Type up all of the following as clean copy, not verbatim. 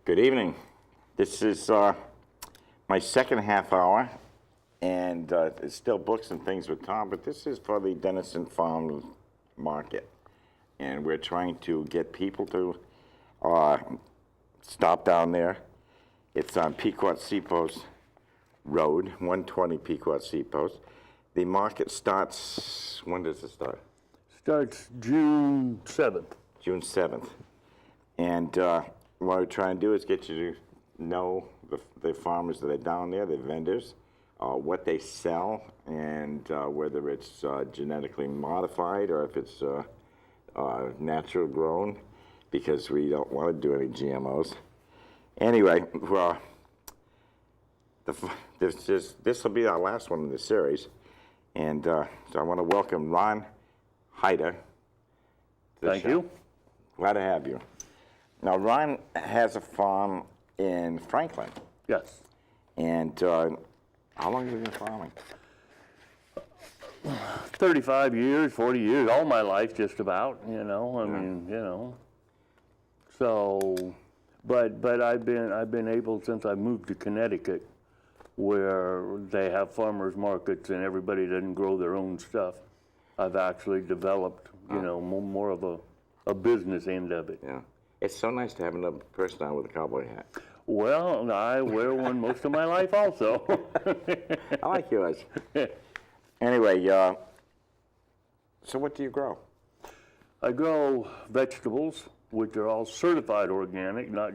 Good evening. This is my second half hour, and it's still books and things with Tom, but this is for the Denison Farm Market. And we're trying to get people to stop down there. It's on Pequot Seapost Road, 120 Pequot Seapost. The market starts, when does it start? Starts June 7th. June 7th. And what we're trying to do is get you to know the farmers that are down there, the vendors, what they sell, and whether it's genetically modified or if it's natural grown, because we don't want to do any GMOs. Anyway, well, this will be our last one in the series, and so I want to welcome Ron Haider. Thank you. Glad to have you. Now, Ron has a farm in Franklin. Yes. And how long have you been farming? 35 years, 40 years, all my life just about, I mean, So, but I've been able, since I moved to Connecticut, where they have farmers markets and everybody doesn't grow their own stuff, I've actually developed, more of a business end of it. Yeah. It's so nice to have another person on with a cowboy hat. Well, I wear one most of my life also. I like yours. Anyway, so what do you grow? I grow vegetables, which are all certified organic, I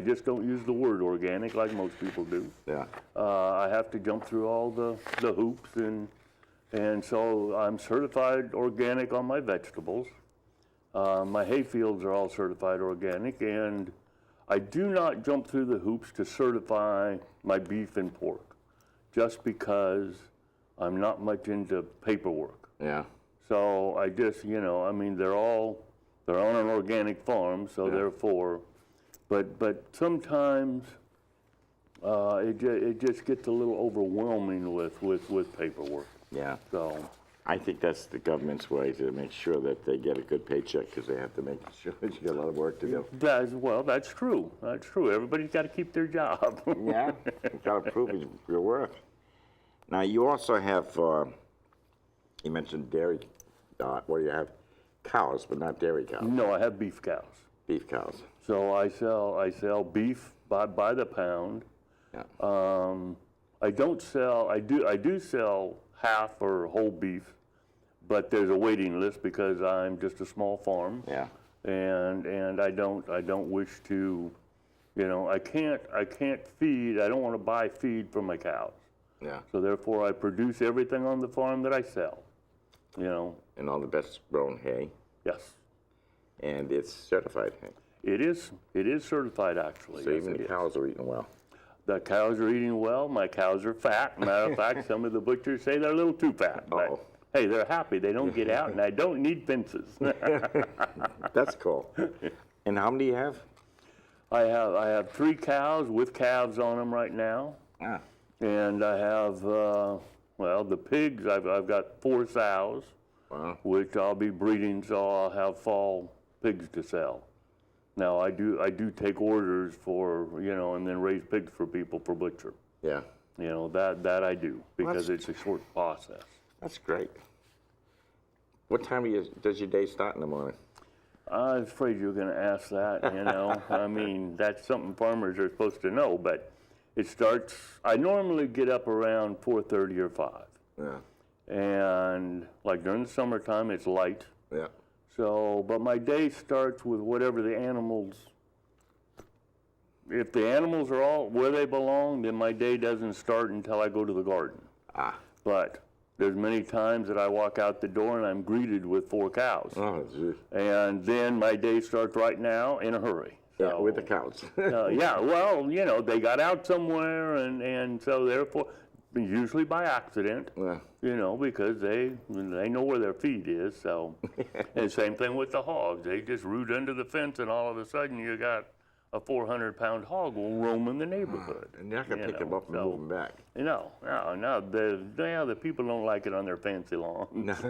just don't use the word organic like most people do. Yeah. I have to jump through all the hoops, and so I'm certified organic on my vegetables. My hay fields are all certified organic, and I do not jump through the hoops to certify my beef and pork, just because I'm not much into paperwork. Yeah. So I just, I mean, they're on an organic farm, so therefore, but sometimes it just gets a little overwhelming with paperwork. Yeah. So I think that's the government's way to make sure that they get a good paycheck, because they have to make sure that you get a lot of work to do. That's true. That's true. Everybody's got to keep their job. Yeah. You've got to prove your worth. Now, you also have, you mentioned dairy. What do you have? Cows, but not dairy cows. No, I have beef cows. Beef cows. So I sell beef by the pound. Yeah. I do sell half or whole beef, but there's a waiting list because I'm just a small farm. Yeah. And I don't wish to, I can't feed. I don't want to buy feed from my cows. Yeah. So therefore, I produce everything on the farm that I sell. And all the best grown hay. Yes. And it's certified hay. It is certified, actually. So yes, even the cows are eating well. The cows are eating well. My cows are fat. Matter of fact, some of the butchers say they're a little too fat. But hey, they're happy. They don't get out, and I don't need fences. That's cool. And how many do you have? I have 3 cows with calves on them right now. Ah. And I have, the pigs, I've got 4 sows, Wow. which I'll be breeding, so I'll have fall pigs to sell. Now, I do take orders for, and then raise pigs for people for butcher. Yeah. That I do, because it's a short process. That's great. What time does your day start in the morning? I was afraid you were going to ask that, I mean, that's something farmers are supposed to know, but it starts, I normally get up around 4:30 or 5. Yeah. And like during the summertime, it's light. Yeah. So, but my day starts with whatever the animals, if the animals are all where they belong, then my day doesn't start until I go to the garden. Ah. But there's many times that I walk out the door and I'm greeted with 4 cows. Oh, geez. And then my day starts right now in a hurry. So, Yeah, with the cows. yeah, well, they got out somewhere, and so therefore, usually by accident, Yeah. because they know where their feed is. So, and same thing with the hogs. They just root under the fence, and all of a sudden you got a 400-pound hog will roam in the neighborhood. And you're not going to pick them up and move them back. No. The people don't like it on their fancy lawns.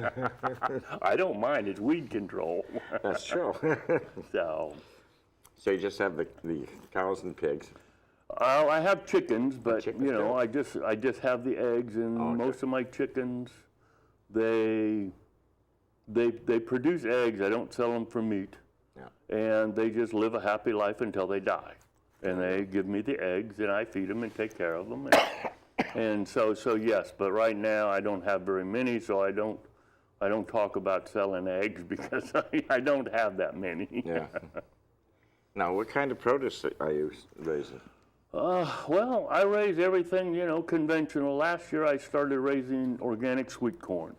I don't mind. It's weed control. That's true. So you just have the cows and pigs. I have chickens, but chickens you know, too? I just have the eggs, and okay. most of my chickens, they produce eggs. I don't sell them for meat, and they just live a happy life until they die, and they give me the eggs, and I feed them and take care of them, and so yes. But right now, I don't have very many, so I don't talk about selling eggs because I don't have that many. Yeah. Now, what kind of produce are you raising? Well, I raise everything, you know, conventional. Last year I started raising organic sweet corn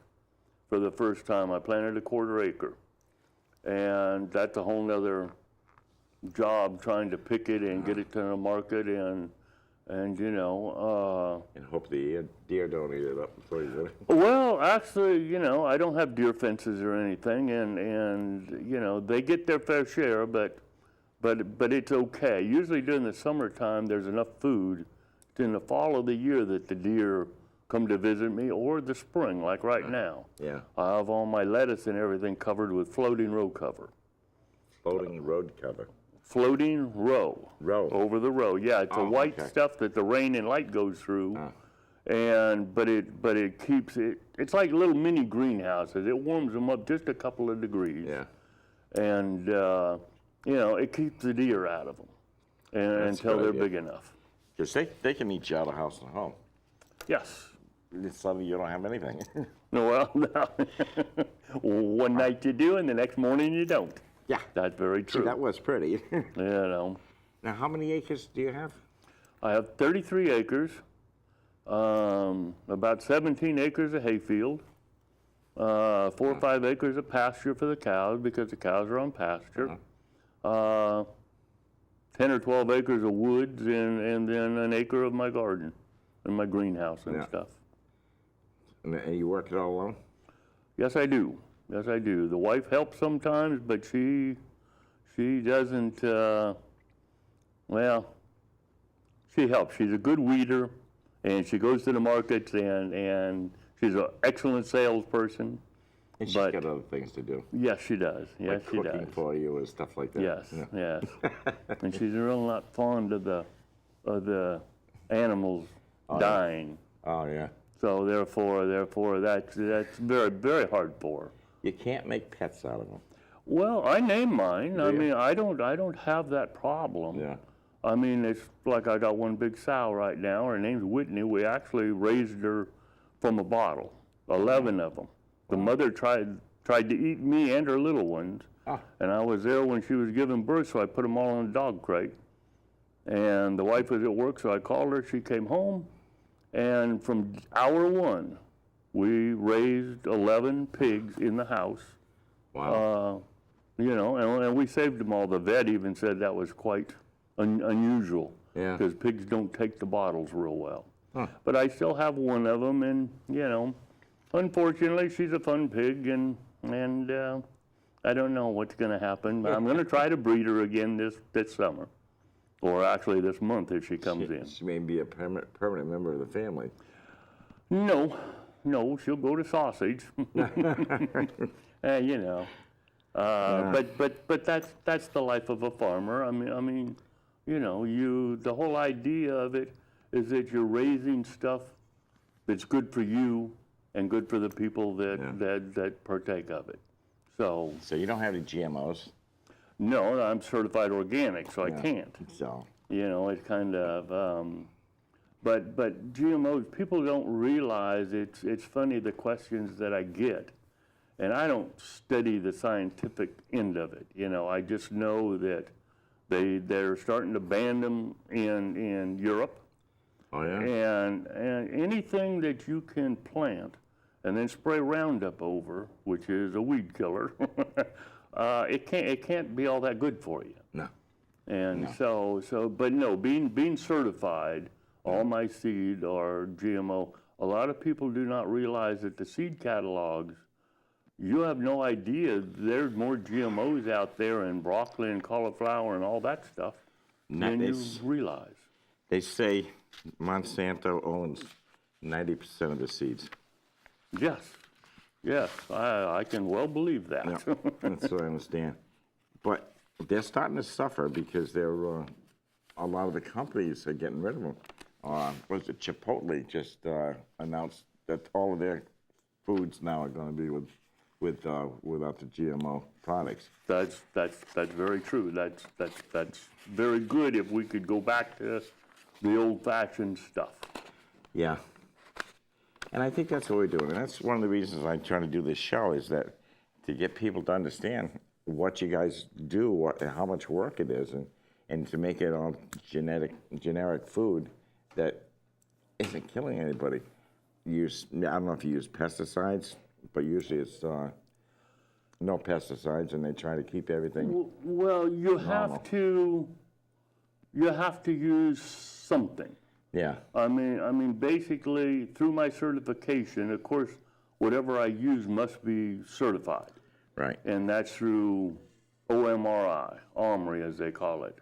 for the first time. I planted a 1/4 acre. And that's a whole nother job trying to pick it and get it to the market and you know. And hope the deer don't eat it up before you do it. Well, actually, you know, I don't have deer fences or anything, and you know, they get their fair share, but it's okay. Usually during the summertime, there's enough food. It's in the fall of the year that the deer come to visit me, or the spring, like right now. Yeah. I have all my lettuce and everything covered with floating row cover. Floating road cover. Floating row. Row. Over the row. Yeah, it's a white okay. stuff that the rain and light goes through. But it keeps it. It's like little mini greenhouses. It warms them up just a couple of degrees. Yeah. And you know, it keeps the deer out of them until they're big enough. Because they can eat you out of house and home. Yes. Suddenly you don't have anything. No, well, no. One night you do, and the next morning you don't. Yeah. That's very true. See, that was pretty. You know. Now, how many acres do you have? I have 33 acres, about 17 acres of hayfield, 4 or 5 acres of pasture for the cows because the cows are on pasture, 10 or 12 acres of woods, and then an acre of my garden and my greenhouse and stuff. And you work it all alone? Yes, I do. Yes, I do. The wife helps sometimes, but she doesn't, well, she helps. She's a good weeder, and she goes to the markets, and she's an excellent salesperson. And she's got other things to do. Yes, she does. Yes, like she does. cooking for you and stuff like that. Yes, yes. And she's real not fond of the animals dying. Oh, yeah. So therefore, that's very, very hard for her. You can't make pets out of them. Well, I name mine. I mean, I don't have that problem. Yeah. I mean, it's like I got one big sow right now. Her name's Whitney. We actually raised her from a bottle, 11 of them. The mother tried to eat me and her little ones, and I was there when she was giving birth, so I put them all in a dog crate. And the wife was at work, so I called her. She came home, and from hour one, we raised 11 pigs in the house. Wow. You know, and we saved them all. The vet even said that was quite unusual, because pigs don't take the bottles real well. But I still have one of them, and you know, unfortunately, she's a fun pig, and I don't know what's going to happen. But I'm going to try to breed her again this summer, or actually this month if she comes in. She may be a permanent member of the family. No, she'll go to sausage. You know, but that's the life of a farmer. I mean, you know, the whole idea of it is that you're raising stuff that's good for you and good for the people that partake of it. So you don't have any GMOs? No, I'm certified organic, so I can't. So you know, it's kind of. But GMOs, people don't realize it's funny the questions that I get, and I don't study the scientific end of it. You know, I just know that they're starting to ban them in Europe. Oh yeah. And anything that you can plant and then spray Roundup over, which is a weed killer, it can't be all that good for you. No. And but no, being certified. All my seed are GMO. A lot of people do not realize that the seed catalogs, you have no idea there's more GMOs out there in broccoli and cauliflower and all that stuff than you realize. They say Monsanto owns 90% of the seeds. Yes, I can well believe that. Yeah, that's what I understand. But they're starting to suffer because they're, a lot of the companies are getting rid of them. Was it Chipotle just announced that all of their foods now are going to be without the GMO products. That's very true. That's very good if we could go back to the old-fashioned stuff. Yeah. And I think that's what we're doing. And that's one of the reasons I'm trying to do this show is that to get people to understand what you guys do, how much work it is, and to make it all generic food that isn't killing anybody. I don't know if you use pesticides, but usually it's no pesticides, and they try to keep everything. Well, you have to use something. Yeah. I mean, basically, through my certification, of course, whatever I use must be certified. Right. And that's through OMRI, as they call it.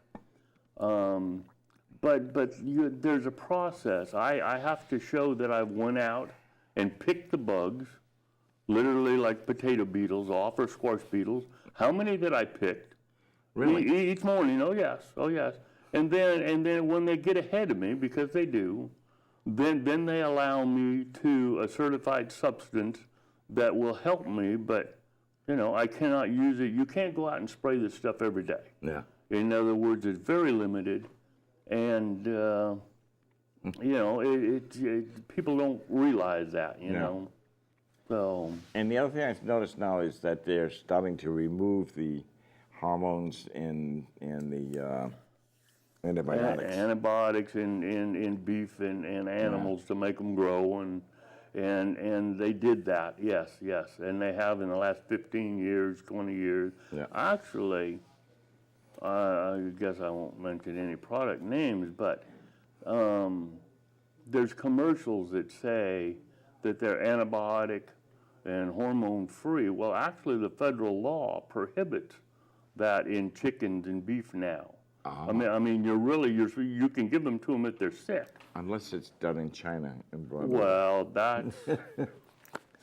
But there's a process. I have to show that I went out and picked the bugs, literally like potato beetles off or squash beetles. How many that I picked? Really? Each morning. Oh yes. And then when they get ahead of me, because they do, then they allow me to a certified substance that will help me. But I cannot use it. You can't go out and spray this stuff every day. Yeah. In other words, it's very limited, and people don't realize that, you know. So. And the other thing I've noticed now is that they're starting to remove the hormones in the antibiotics. Antibiotics in beef and animals to make them grow, and they did that, yes, and they have in the last 15 years, 20 years. Yeah. Actually, I guess I won't mention any product names, but there's commercials that say that they're antibiotic and hormone free. Well, actually, the federal law prohibits that in chickens and beef now. I mean, you can give them to them if they're sick. Unless it's done in China and brought Well, that's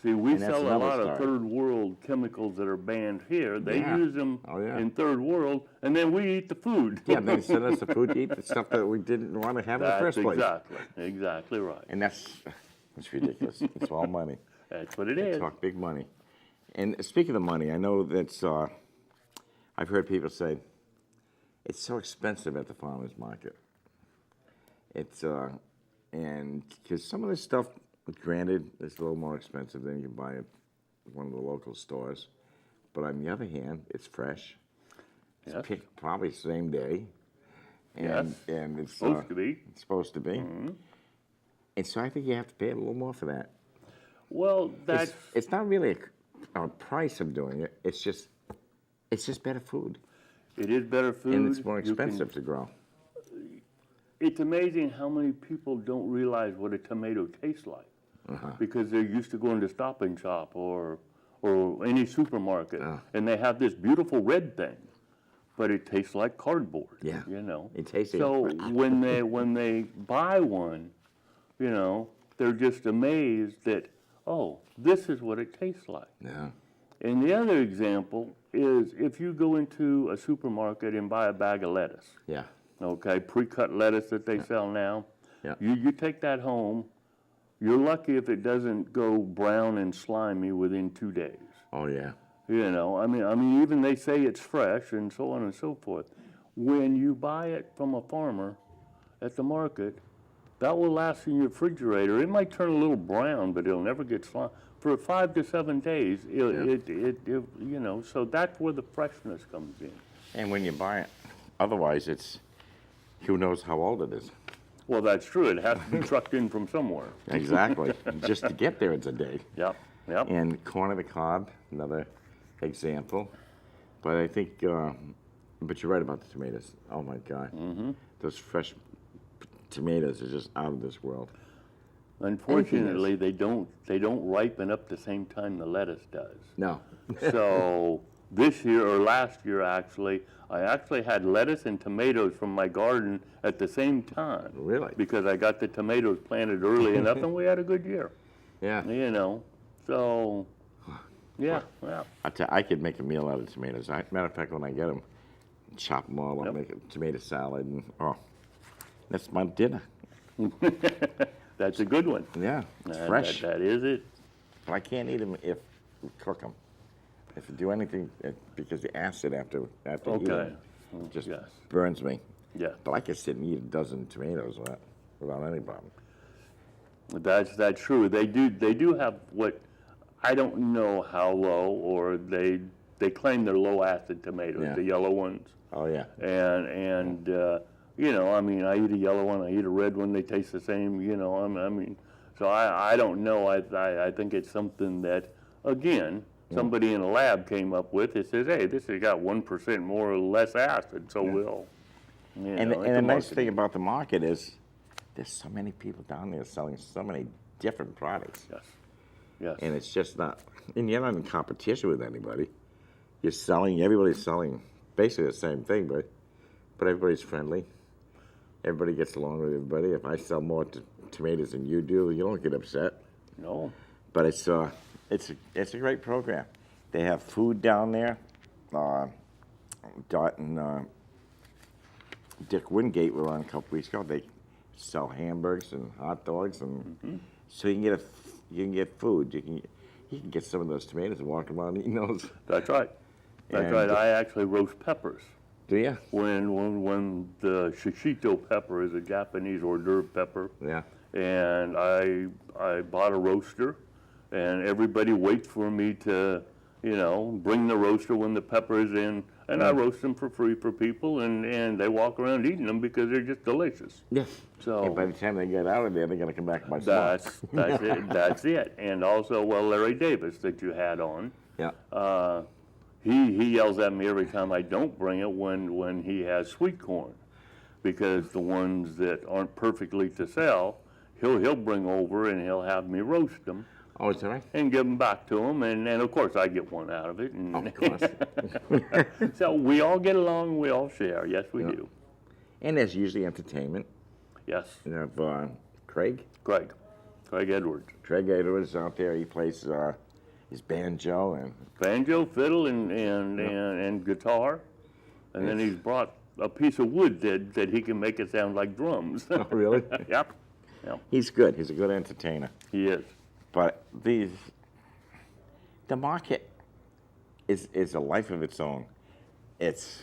see, we And that's sell a another lot of story. third world chemicals that are banned here. They Yeah. use them Oh, yeah. in third world, and then we eat the food. Yeah, they send us the food to eat, the stuff that we didn't want to have in the That's first place. exactly right. And that's ridiculous. It's all money. That's what it They is. talk big money. And speaking of money, I know that's, I've heard people say, it's so expensive at the farmer's market. It's, and because some of this stuff, granted, it's a little more expensive than you can buy at one of the local stores. But on the other hand, it's fresh. It's Yes. picked probably same day. And, Yes. and it's Supposed to be. It's supposed to be. And so I think you have to pay a little more for that. Well, that's It's not really a price of doing it. It's just better food. it is better food. And it's more You can- expensive to grow. It's amazing how many people don't realize what a tomato tastes like because they're used to going to Stop and Shop or any supermarket, and they have this beautiful red thing, but it tastes like cardboard. Yeah. It tastes So like when they buy one, they're just amazed that, oh, this is what it tastes like. Yeah. And the other example is if you go into a supermarket and buy a bag of lettuce. Yeah. Okay, pre-cut lettuce that they sell now. Yeah. You take that home, you're lucky if it doesn't go brown and slimy within 2 days. Oh, yeah. I mean, even they say it's fresh and so on and so forth. When you buy it from a farmer at the market, that will last in your refrigerator. It might turn a little brown, but it'll never get slimy. For 5 to 7 days, so that's where the freshness comes in. And when you buy it, otherwise it's, who knows how old it is. Well, that's true. It has to be trucked in from somewhere. Exactly. Just to get there, it's a day. Yep. And corn on the cob, another example. But I think, but you're right about the tomatoes. Oh my God. Those fresh tomatoes are just out of this world. Unfortunately, they don't ripen up the same time the lettuce does. No. So this year or last year, actually, I actually had lettuce and tomatoes from my garden at the same time. Really? Because I got the tomatoes planted early enough, and we had a good year. Yeah. So yeah. I could make a meal out of tomatoes. Matter of fact, when I get them, chop them all up, Yep. make a tomato salad, and that's my dinner. That's a good one. Yeah, it's fresh. That is it. But I can't eat them if we cook them. If you do anything, because the acid after eating Okay. just Yes. burns me. Yeah. But I could sit and eat a dozen tomatoes without any problem. That's true. They do have what I don't know how low, or they claim they're low acid tomatoes, Yeah. the yellow ones. Oh yeah. And you know, I mean, I eat a yellow one, I eat a red one, they taste the same. You know, I mean, so I don't know. I think it's something that, again, somebody in a lab came up with. It says, hey, this has got 1% more or less acid, so we'll. You And know, it's the a nice thing marketing. about the market is there's so many people down there selling so many different products. Yes. Yes. And it's just not, and you're not in competition with anybody. You're selling, everybody's selling basically the same thing, but everybody's friendly. Everybody gets along with everybody. If I sell more tomatoes than you do, you don't get upset. No. But it's a great program. They have food down there. Dot and Dick Wingate were on a couple weeks ago. They sell hamburgers and hot dogs, and so you can get food. You can get some of those tomatoes and walk around eating those. That's right. That's And- right. I actually roast peppers. Do you? When the shishito pepper is a Japanese hors d'oeuvre pepper, Yeah. and I bought a roaster, and everybody waits for me to, you know, bring the roaster when the pepper is in, and I roast them for free for people, and they walk around eating them because they're just delicious. Yeah. So- and by the time they get out of there, they're gonna come back and buy some more. That's it. That's it. And also, well, Larry Davis that you had on. Yeah. He yells at me every time I don't bring it when he has sweet corn, because the ones that aren't perfectly to sell, he'll bring over and he'll have me roast them Oh, is that right? and give them back to him, and of course I get one out of it. And Of course. so we all get along, we all share. Yes, we do. And there's usually entertainment. Yes, You have Craig Craig Edwards, Edwards out there. He plays his banjo and banjo, fiddle, and guitar, and then he's brought a piece of wood that he can make it sound like drums. oh, really? Yep, He's good. He's a good entertainer. he is. But the market is a life of its own. It's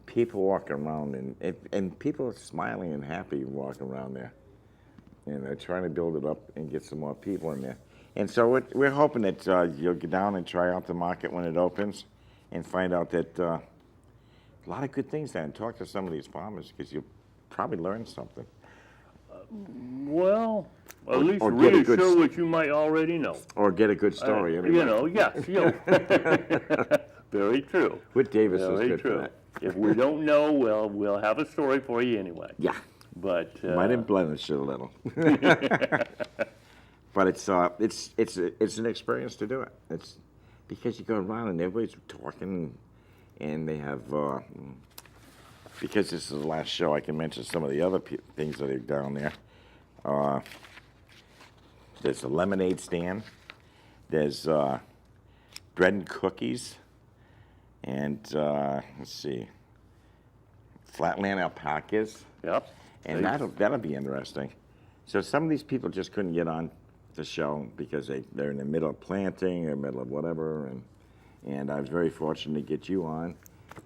people walking around and people are smiling and happy walking around there. And they're trying to build it up and get some more people in there. And so we're hoping that you'll get down and try out the market when it opens and find out that a lot of good things there, and talk to some of these farmers, because you'll probably learn something. Well, at least or get a good reassure what you might already know. Or get a good story. anyway. You know, yes, very true. Whit Davis is Very good for true. that. If we don't know, well, we'll have a story for you anyway. Yeah. But Might have blemish it a little. But it's an experience to do it. It's because you go around and everybody's talking, and they have because this is the last show, I can mention some of the other things that are down there. There's a lemonade stand. There's bread and cookies, and let's see, flatland alpacas. Yep. And that'll be interesting. So some of these people just couldn't get on the show because they're in the middle of planting or middle of whatever, and I was very fortunate to get you on,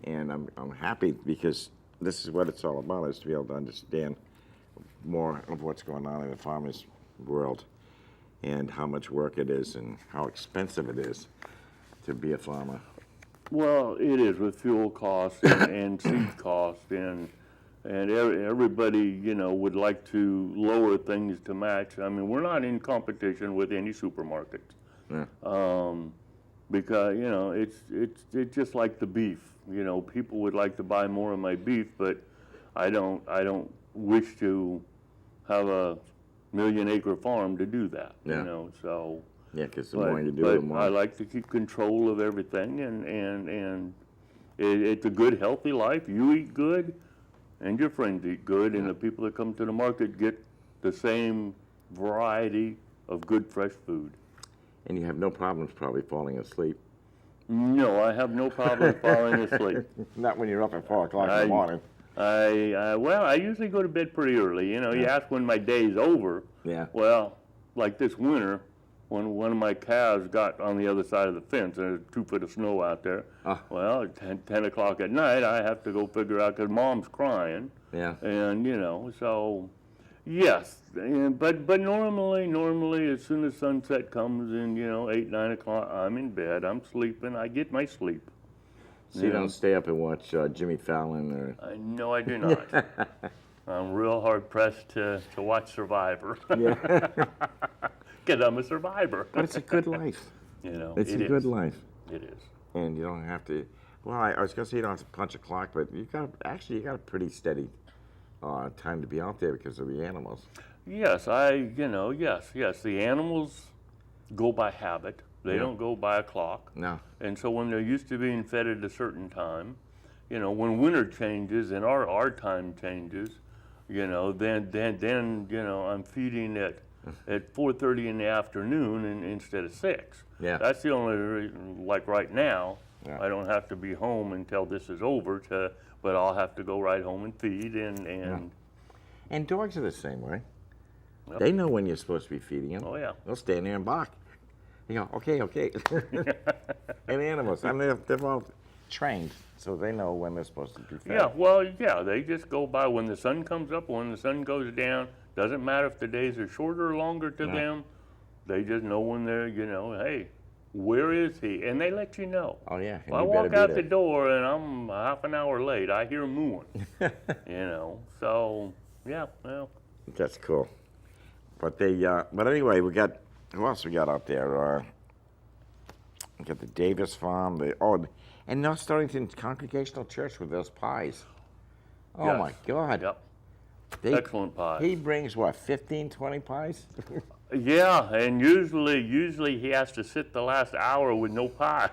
and I'm happy because this is what it's all about, is to be able to understand more of what's going on in the farmers' world and how much work it is and how expensive it is to be a farmer. Well, it is, with fuel costs and seed costs, and everybody, you know, would like to lower things to match. I mean, we're not in competition with any supermarkets. Yeah. Because, you know, it's just like the beef. You know, people would like to buy more of my beef, but I don't wish to have a 1,000,000-acre farm to do that. Yeah. You know, so. Yeah, because the more you do, the more. I like to keep control of everything, and it's a good, healthy life. You eat good, and your friends eat good, and the people that come to the market get the same variety of good, fresh food. And you have no problems probably falling asleep No, I have no problem falling asleep. Not when you're up at 4 o'clock in the morning. Well, I usually go to bed pretty early. You know, you ask when my day's over. Yeah. Well, like this winter, when one of my calves got on the other side of the fence, and there's 2 foot of snow out there. Well, at 10 o'clock at night, I have to go figure out because mom's crying. Yeah. And, you know, so, yes. But normally, as soon as sunset comes in, you know, 8, 9 o'clock, I'm in bed, I'm sleeping, I get my sleep. So you don't stay up and watch Jimmy Fallon or... No, I do not. I'm real hard pressed to watch Survivor. Yeah. Because I'm a survivor. But it's a good life. You know, It's a good life. It is. And you don't have to... Well, I was going to say you don't have to punch a clock, but you got a pretty steady time to be out there because of the animals. Yes, yes. The animals go by habit. They don't go by a clock. No. And so when they're used to being fed at a certain time, you know, when winter changes and our time changes, you know, then you know, I'm feeding at 4:30 in the afternoon instead of 6. Yeah. That's the only reason, like right now, Yeah. I don't have to be home until this is over but I'll have to go right home and feed And dogs are the same way. Yep. They know when you're supposed to be feeding them. Oh, yeah. They'll stand there and bark. You go, okay. And animals, I mean, they're all trained, so they know when they're supposed to be fed. Yeah, well, yeah, they just go by when the sun comes up, when the sun goes down. Doesn't matter if the days are shorter or longer to them. They just know when they're, you know, hey, where is he? And they let you know. Oh, yeah. If I walk out the door and I'm half an hour late, I hear mooing. You know, so, yeah, well. That's cool. But but anyway, who else we got out there? We got the Davis Farm, and North Stonington Congregational Church with those pies. Oh, Yes. my God. Yep. Excellent pies. He brings, what, 15, 20 pies? Yeah, and usually he has to sit the last hour with no pies.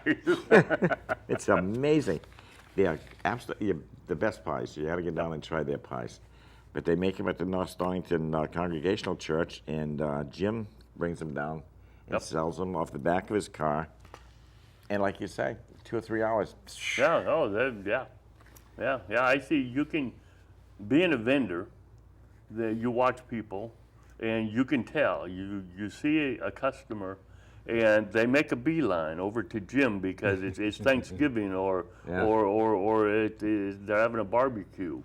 It's amazing. They are absolutely the best pies. You got to get down and try their pies. But they make them at the North Stonington Congregational Church, and Jim brings them down and sells them off the back of his car. And like you say, 2 or 3 hours. Yeah, yeah. I see. You can, being a vendor, you watch people, and you can tell. You see a customer, and they make a beeline over to Jim because it's Thanksgiving or they're having a barbecue,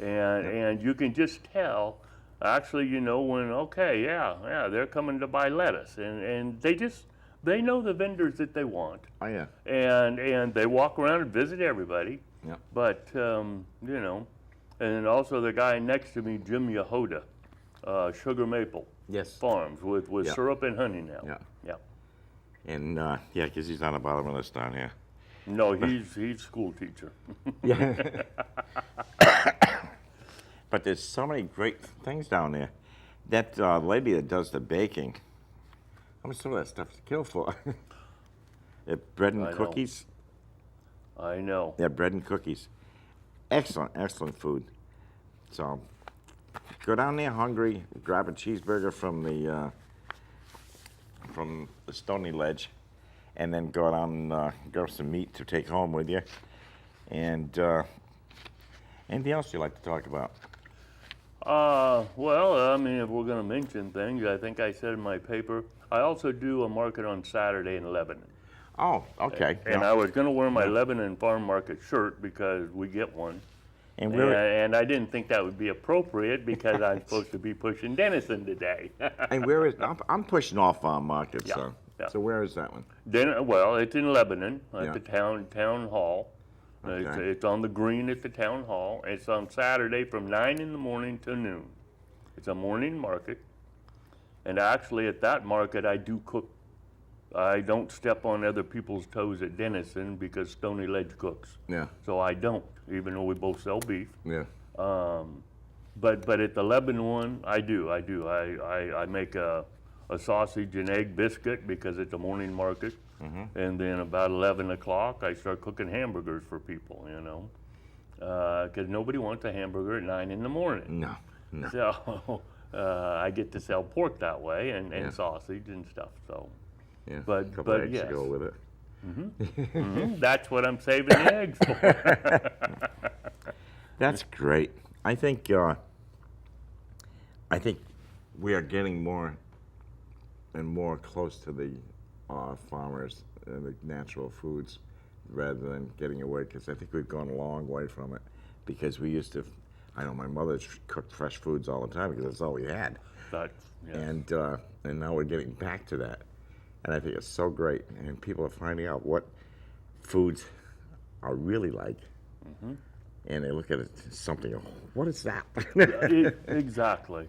and you can just tell. Actually, you know when they're coming to buy lettuce, and they know the vendors that they want. Oh, yeah. And they walk around and visit everybody. Yeah. But, you know, and also the guy next to me, Jim Yehoda, Sugar Maple Farms with syrup and honey now. Yeah. Yeah. And, because he's on the bottom of the list down here. No, he's school teacher. Yeah. But there's so many great things down there. That lady that does the baking, how much some of that stuff to kill for? Bread and cookies. I know. Yeah, bread and cookies. Excellent food. So go down there hungry, grab a cheeseburger from the Stony Ledge, and then go down and grab some meat to take home with you. And anything else you'd like to talk about? Well, I mean, if we're going to mention things, I think I said in my paper, I also do a market on Saturday in Lebanon. Oh, okay. And I was going to wear my Lebanon Farm Market shirt because we get one. And I didn't think that would be appropriate because I'm supposed to be pushing Denison today. And where is, I'm pushing off Farm Market, Yeah. So where is that one? Well, it's in Lebanon at the Yeah. town hall. Okay. It's on the green at the town hall. It's on Saturday from 9 in the morning to noon. It's a morning market. And actually at that market I do cook. I don't step on other people's toes at Denison because Stony Ledge cooks. Yeah. So I don't, even though we both sell beef. Yeah. But at the Lebanon one, I do. I make a sausage and egg biscuit because it's a morning market. Mm-hmm. And then about 11 o'clock, I start cooking hamburgers for people, you know. Because nobody wants a hamburger at 9 in the morning. No. So I get to sell pork that way and sausage and stuff. So. Yeah. But a couple eggs yes. to go with it. That's what I'm saving the eggs for. That's great. I think we are getting more and more close to the farmers and the natural foods rather than getting away, because I think we've gone a long way from it, because we used to, I know my mother cooked fresh foods all the time because that's all we had. That's, yeah. And now we're getting back to that. And I think it's so great. And people are finding out what foods are really like. And they look at it as something, what is that? Exactly.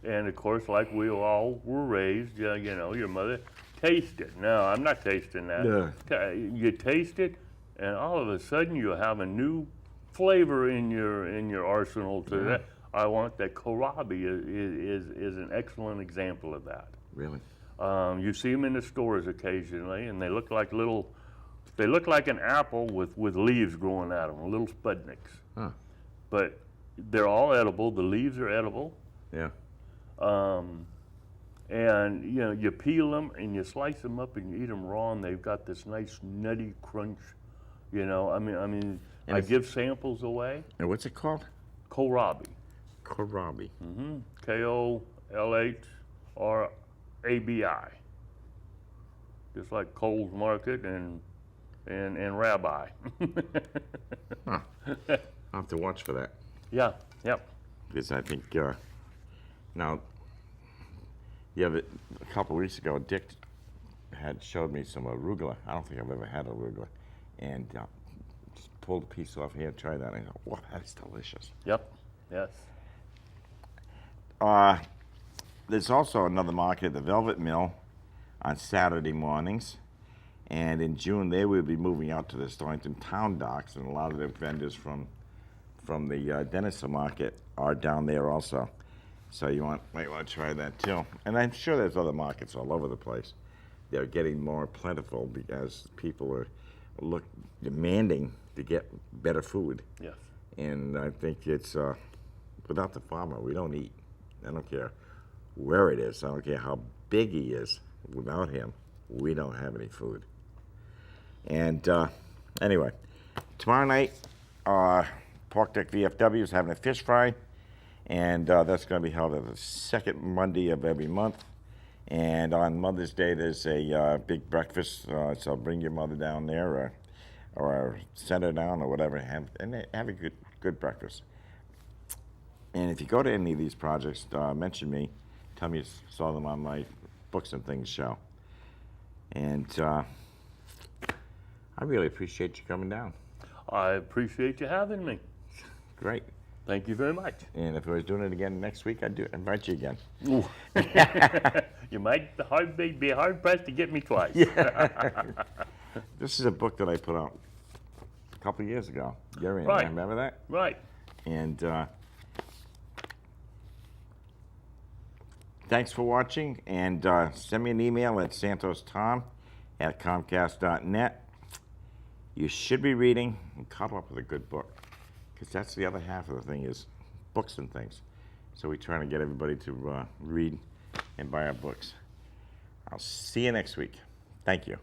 And of course, like we all were raised, you know, your mother, taste it. No, I'm not tasting that. Yeah. You taste it, and all of a sudden you have a new flavor in your arsenal to that. I want that kohlrabi is an excellent example of that. Really? You see them in the stores occasionally, and they look like an apple with leaves growing out of them, little spudniks. Huh. But they're all edible. The leaves are edible. Yeah. And you know, you peel them and you slice them up and you eat them raw, and they've got this nice nutty crunch. You know, I mean, I give samples away. And what's it called? Kohlrabi. Kohlrabi. Kohlrabi. Just like Cole's Market and Rabbi. Huh. I'll have to watch for that. Yeah. Yep. Because I think now, a couple of weeks ago, Dick had showed me some arugula. I don't think I've ever had arugula, and just pulled a piece off here, tried that, and I go, wow, that's delicious. Yep. Yes. There's also another market at the Velvet Mill on Saturday mornings, and in June they will be moving out to the Stonington Town Docks, and a lot of the vendors from the Denison Market are down there also. So might want to try that too. And I'm sure there's other markets all over the place. They're getting more plentiful because people are demanding to get better food. Yes. And I think it's without the farmer, we don't eat. I don't care where it is. I don't care how big he is. Without him, we don't have any food. And anyway, tomorrow night, Pork Deck VFW is having a fish fry, and that's going to be held at the second Monday of every month. And on Mother's Day, there's a big breakfast, so bring your mother down there or send her down or whatever, and have a good breakfast. And if you go to any of these projects, mention me. Tell me you saw them on my Books and Things show. And I really appreciate you coming down. I appreciate you having me. Great. Thank you very much. And if I was doing it again next week, I'd invite you again. You might be hard pressed to get me twice. Yeah. This is a book that I put out a couple of years ago. Gary and I, remember that? Right. And thanks for watching, and send me an email at santostom@comcast.net. You should be reading and cuddle up with a good book, because that's the other half of the thing is books and things. So we're trying to get everybody to read and buy our books. I'll see you next week. Thank you.